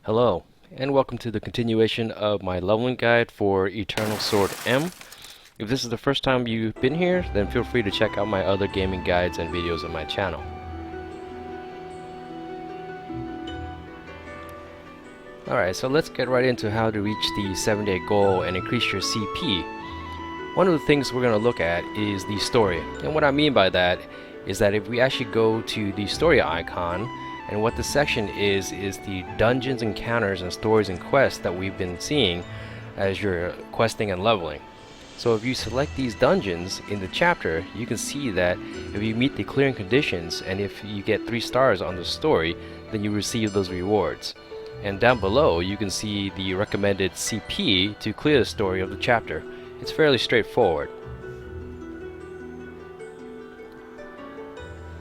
Hello, and welcome to the continuation of my leveling guide for Eternal Sword M. If this is the first time you've been here, then feel free to check out my other gaming guides and videos on my channel. Alright, so let's get right into how to reach the 7-day goal and increase your CP. One of the things we're going to look at is the story, and what I mean by that is that if we actually go to the story icon, and what the section is the dungeons, encounters, and stories and quests that we've been seeing as you're questing and leveling. So if you select these dungeons in the chapter, you can see that if you meet the clearing conditions and if you get 3 stars on the story, then you receive those rewards. And down below you can see the recommended CP to clear the story of the chapter. It's fairly straightforward.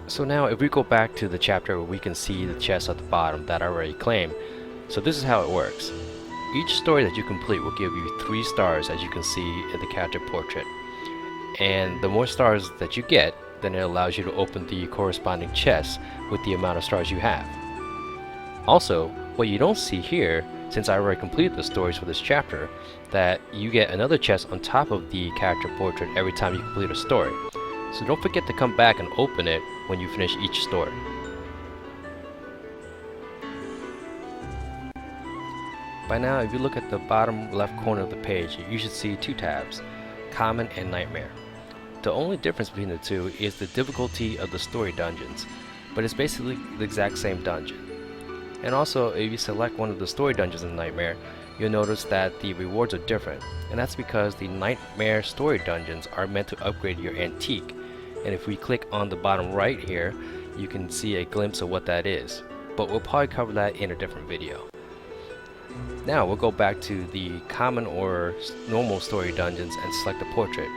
So now if we go back to the chapter, we can see the chest at the bottom that I already claimed. So this is how it works. Each story that you complete will give you 3 stars, as you can see in the character portrait. And the more stars that you get, then it allows you to open the corresponding chest with the amount of stars you have. Also, what you don't see here, since I already completed the stories for this chapter, that you get another chest on top of the character portrait every time you complete a story. So don't forget to come back and open it when you finish each story. By now, if you look at the bottom left corner of the page, you should see 2 tabs, Common and Nightmare. The only difference between the two is the difficulty of the story dungeons, but it's basically the exact same dungeon. And also, if you select one of the story dungeons in Nightmare, you'll notice that the rewards are different, and that's because the Nightmare story dungeons are meant to upgrade your antique. And if we click on the bottom right here, you can see a glimpse of what that is, but we'll probably cover that in a different video. Now we'll go back to the common or normal story dungeons and select the portrait.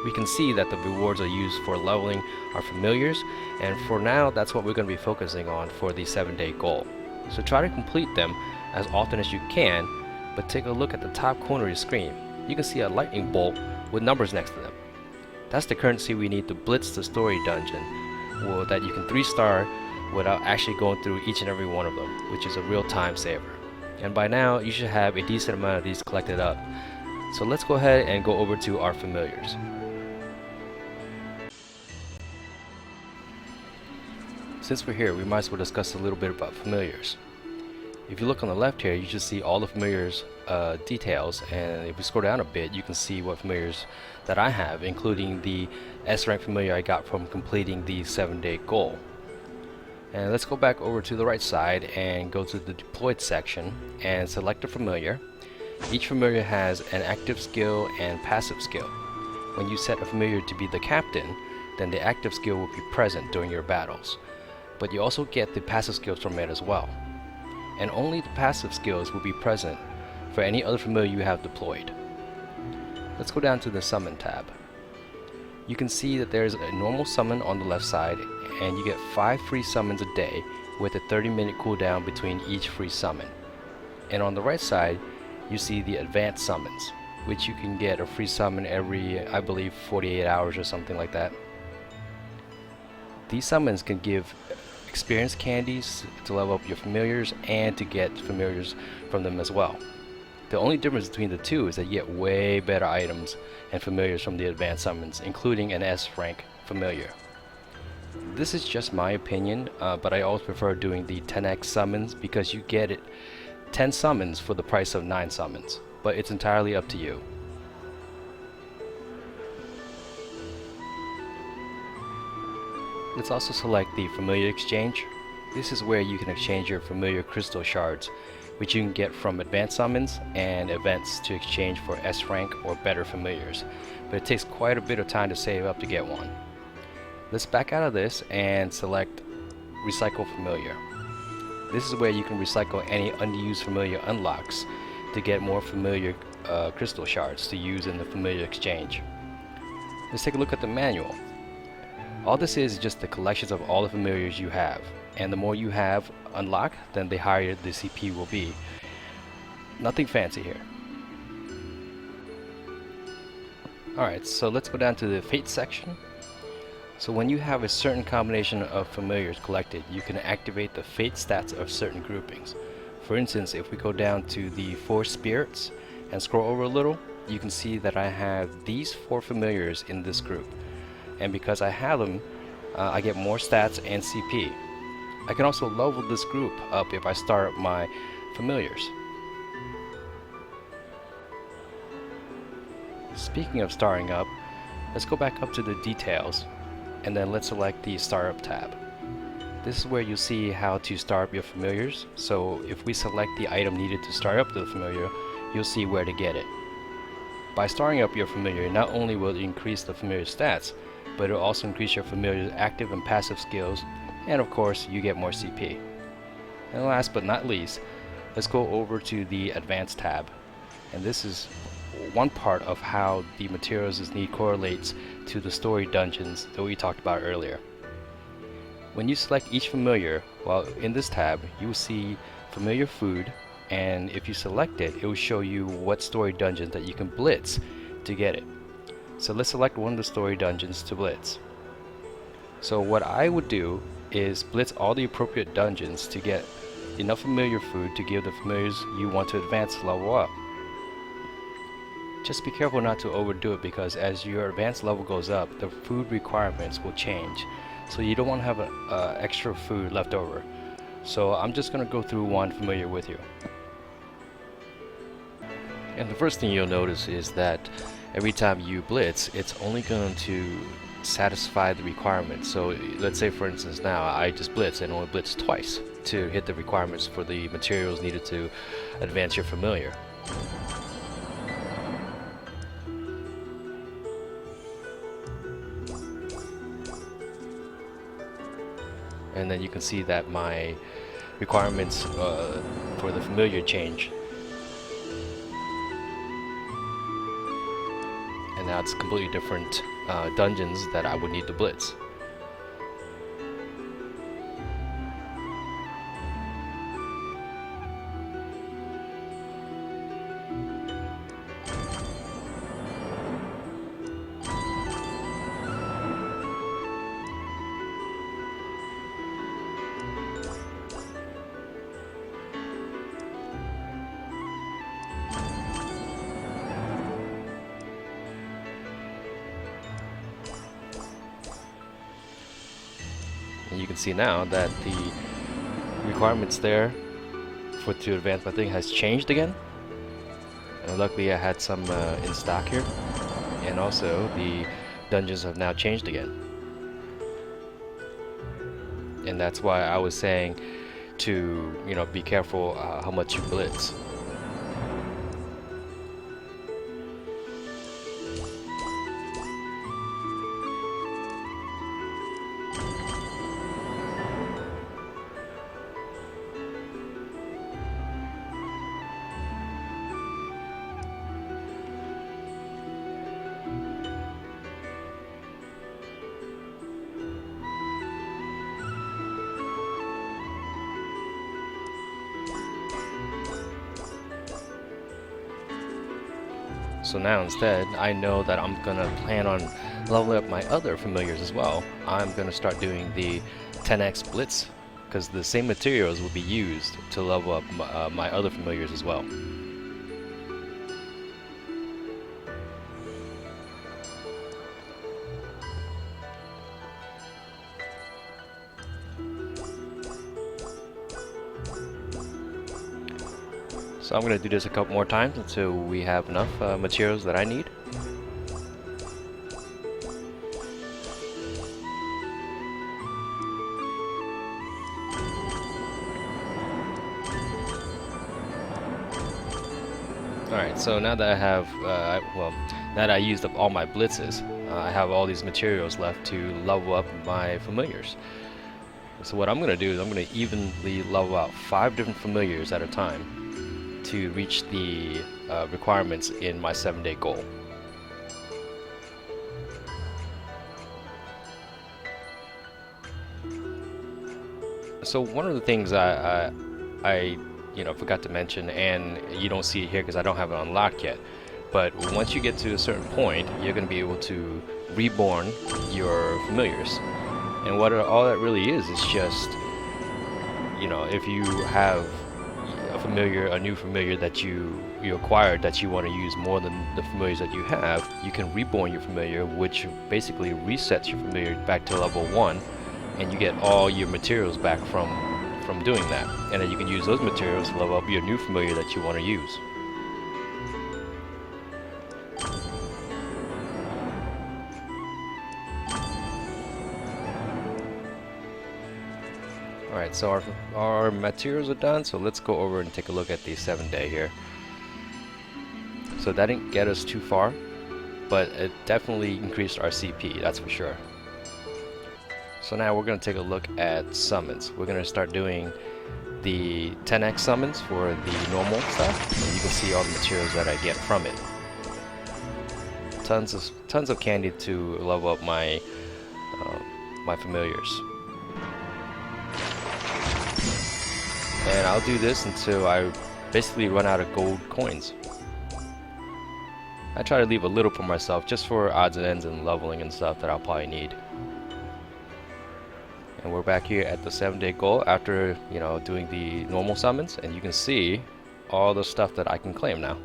We can see that the rewards are used for leveling our familiars, and for now that's what we're going to be focusing on for the 7-day goal. So try to complete them as often as you can, but take a look at the top corner of your screen. You can see a lightning bolt with numbers next to them. That's the currency we need to blitz the story dungeon, well, that you can 3-star without actually going through each and every one of them, which is a real time saver. And by now you should have a decent amount of these collected up. So let's go ahead and go over to our familiars. Since we're here, we might as well discuss a little bit about familiars. If you look on the left here, you should see all the familiars details, and if we scroll down a bit, you can see what familiars that I have, including the S rank familiar I got from completing the 7-day goal. And let's go back over to the right side and go to the deployed section and select a familiar. Each familiar has an active skill and passive skill. When you set a familiar to be the captain, then the active skill will be present during your battles, but you also get the passive skills from it as well. And only the passive skills will be present for any other familiar you have deployed. Let's go down to the summon tab. You can see that there's a normal summon on the left side, and you get 5 free summons a day with a 30-minute cooldown between each free summon. And on the right side, you see the advanced summons, which you can get a free summon every, I believe, 48 hours or something like that. These summons can give experience candies to level up your familiars and to get familiars from them as well. The only difference between the two is that you get way better items and familiars from the advanced summons, including an S rank familiar. This is just my opinion, but I always prefer doing the 10x summons because you get 10 summons for the price of 9 summons, but it's entirely up to you. Let's also select the familiar exchange. This is where you can exchange your familiar crystal shards, which you can get from advanced summons and events to exchange for S rank or better familiars, but it takes quite a bit of time to save up to get one. Let's back out of this and select Recycle Familiar. This is where you can recycle any unused familiar unlocks to get more familiar crystal shards to use in the familiar exchange. Let's take a look at the manual. All this is just the collections of all the familiars you have, and the more you have unlocked, then the higher the CP will be. Nothing fancy here. Alright, so let's go down to the Fate section. So when you have a certain combination of familiars collected, you can activate the fate stats of certain groupings. For instance, if we go down to the 4 spirits and scroll over a little, you can see that I have these 4 familiars in this group. And because I have them, I get more stats and CP. I can also level this group up if I start my familiars. Speaking of starting up, let's go back up to the details and then let's select the startup tab. This is where you'll see how to start up your familiars. So if we select the item needed to start up the familiar, you'll see where to get it. By starting up your familiar, not only will it increase the familiar stats, but it will also increase your familiar's active and passive skills, and of course you get more CP. And last but not least, let's go over to the advanced tab. And this is one part of how the materials need correlates to the story dungeons that we talked about earlier. When you select each familiar, well, in this tab you will see familiar food, and if you select it, it will show you what story dungeons that you can blitz to get it. So let's select one of the story dungeons to blitz. So what I would do is blitz all the appropriate dungeons to get enough familiar food to give the familiars you want to advance level up. Just be careful not to overdo it, because as your advanced level goes up, the food requirements will change. So you don't want to have extra food left over. So I'm just going to go through one familiar with you. And the first thing you'll notice is that every time you blitz, it's only going to satisfy the requirements. So let's say for instance now I just blitz and only blitz twice to hit the requirements for the materials needed to advance your familiar. And then you can see that my requirements for the familiar change. And now it's completely different dungeons that I would need to blitz. And you can see now that the requirements there to advance my thing has changed again. And luckily I had some in stock here. And also the dungeons have now changed again. And that's why I was saying to, be careful how much you blitz. So now instead, I know that I'm gonna plan on leveling up my other familiars as well. I'm gonna start doing the 10x blitz, because the same materials will be used to level up my other familiars as well. So I'm going to do this a couple more times until we have enough materials that I need. Alright, so now that I have, now that I used up all my blitzes, I have all these materials left to level up my familiars. So what I'm going to do is I'm going to evenly level out 5 different familiars at a time to reach the requirements in my 7-day goal. So one of the things I forgot to mention, and you don't see it here because I don't have it unlocked yet, but once you get to a certain point, you're going to be able to reborn your familiars. And what all that really is just, if you have a familiar, a new familiar that you acquired that you want to use more than the familiars that you have, you can reborn your familiar, which basically resets your familiar back to level 1, and you get all your materials back from doing that. And then you can use those materials to level up your new familiar that you want to use. Alright, so our materials are done, so let's go over and take a look at the 7-day here. So that didn't get us too far, but it definitely increased our CP, that's for sure. So now we're going to take a look at summons. We're going to start doing the 10x summons for the normal stuff, and you can see all the materials that I get from it. Tons of candy to level up my my familiars. And I'll do this until I basically run out of gold coins. I try to leave a little for myself, just for odds and ends and leveling and stuff that I'll probably need. And we're back here at the 7-day goal after, you know, doing the normal summons, and you can see all the stuff that I can claim now.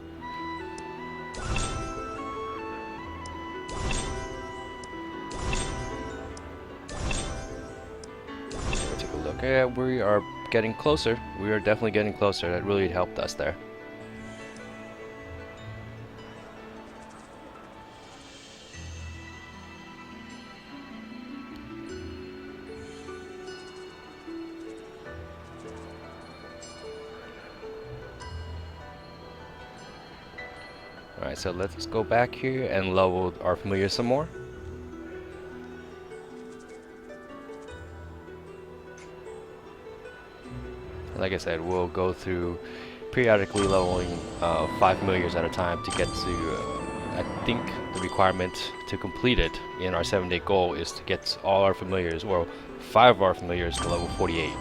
Take a look. Yeah, we are getting closer. We are definitely getting closer. That really helped us there. Alright, so let's go back here and level our familiar some more. Like I said, we'll go through periodically leveling 5 familiars at a time to get to, I think the requirement to complete it in our 7-day goal is to get all our familiars, or 5 of our familiars, to level 48.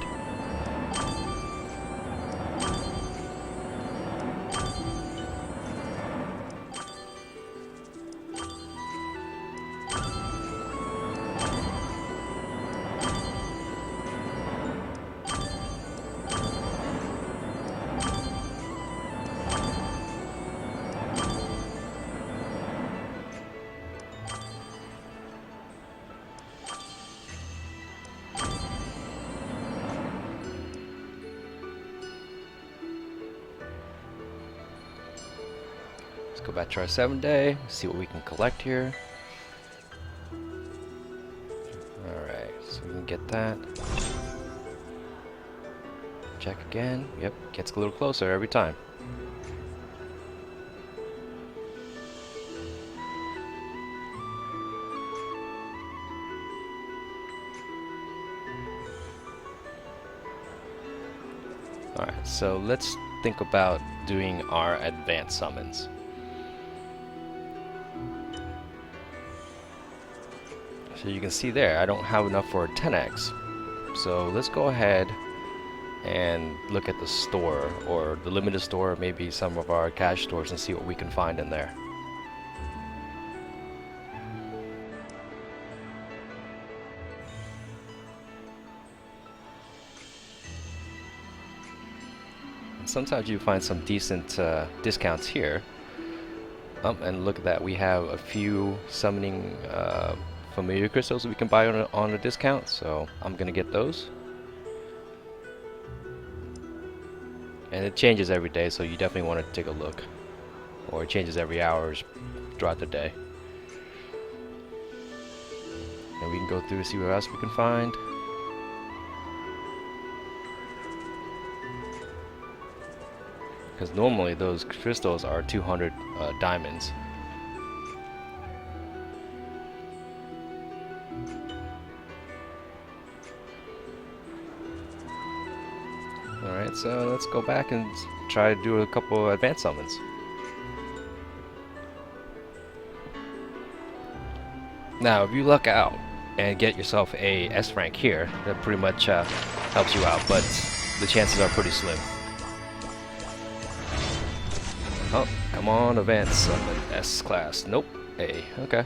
Go back to our 7-day, see what we can collect here. Alright, so we can get that. Check again. Yep, gets a little closer every time. Alright, so let's think about doing our advanced summons. So you can see there, I don't have enough for a 10x. So let's go ahead and look at the store, or the limited store, maybe some of our cash stores, and see what we can find in there. Sometimes you find some decent discounts here. And look at that, we have a few summoning familiar crystals that we can buy on a discount, so I'm gonna get those. And it changes every day, so you definitely want to take a look. Or it changes every hour throughout the day. And we can go through to see what else we can find. Because normally those crystals are 200 diamonds. Alright, so let's go back and try to do a couple advanced summons. Now, if you luck out and get yourself a S rank here, that pretty much helps you out, but the chances are pretty slim. Oh, come on, advanced summon S class. Nope, A. Okay.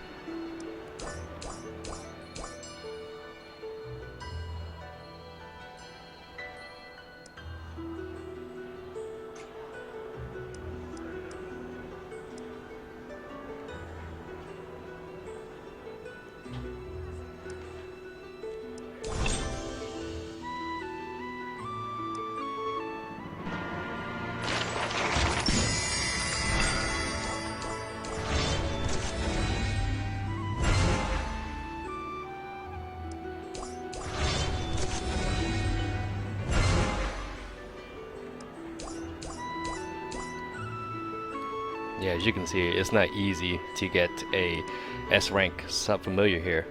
Yeah, as you can see, it's not easy to get a S rank sub familiar here.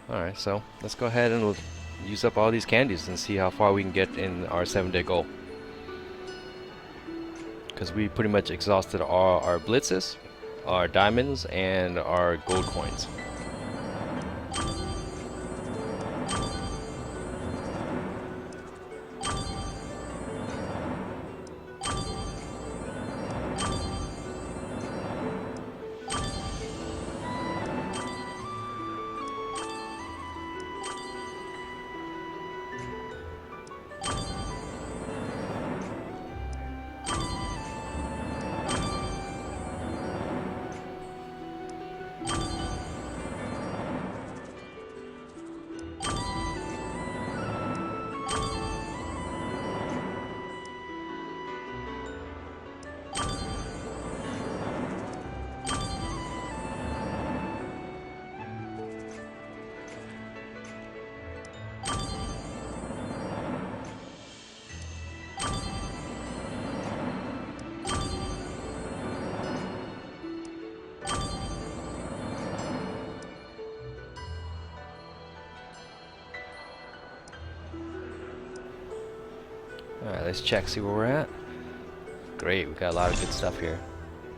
Alright, so let's go ahead and use up all these candies and see how far we can get in our 7-day goal. Because we pretty much exhausted all our blitzes, our diamonds, and our gold coins. Alright, let's check, see where we're at. Great, we got a lot of good stuff here.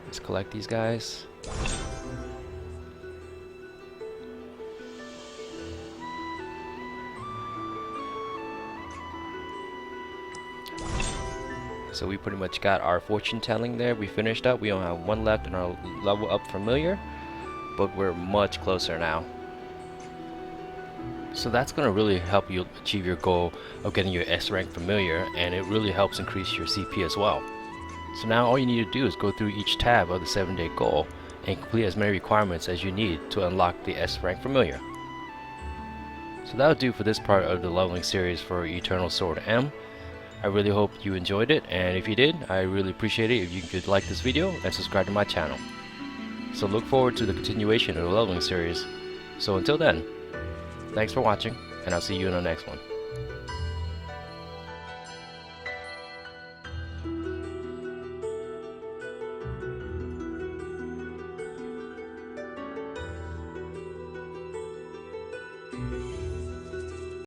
Let's collect these guys. So we pretty much got our fortune telling there. We finished up. We only have one left in our level up familiar, but we're much closer now. So that's going to really help you achieve your goal of getting your S rank familiar, and it really helps increase your CP as well. So now all you need to do is go through each tab of the 7-day goal and complete as many requirements as you need to unlock the S rank familiar. So that'll do for this part of the leveling series for Eternal Sword M. I really hope you enjoyed it, and if you did, I really appreciate it if you could like this video and subscribe to my channel. So look forward to the continuation of the leveling series. So until then, thanks for watching, and I'll see you in the next one.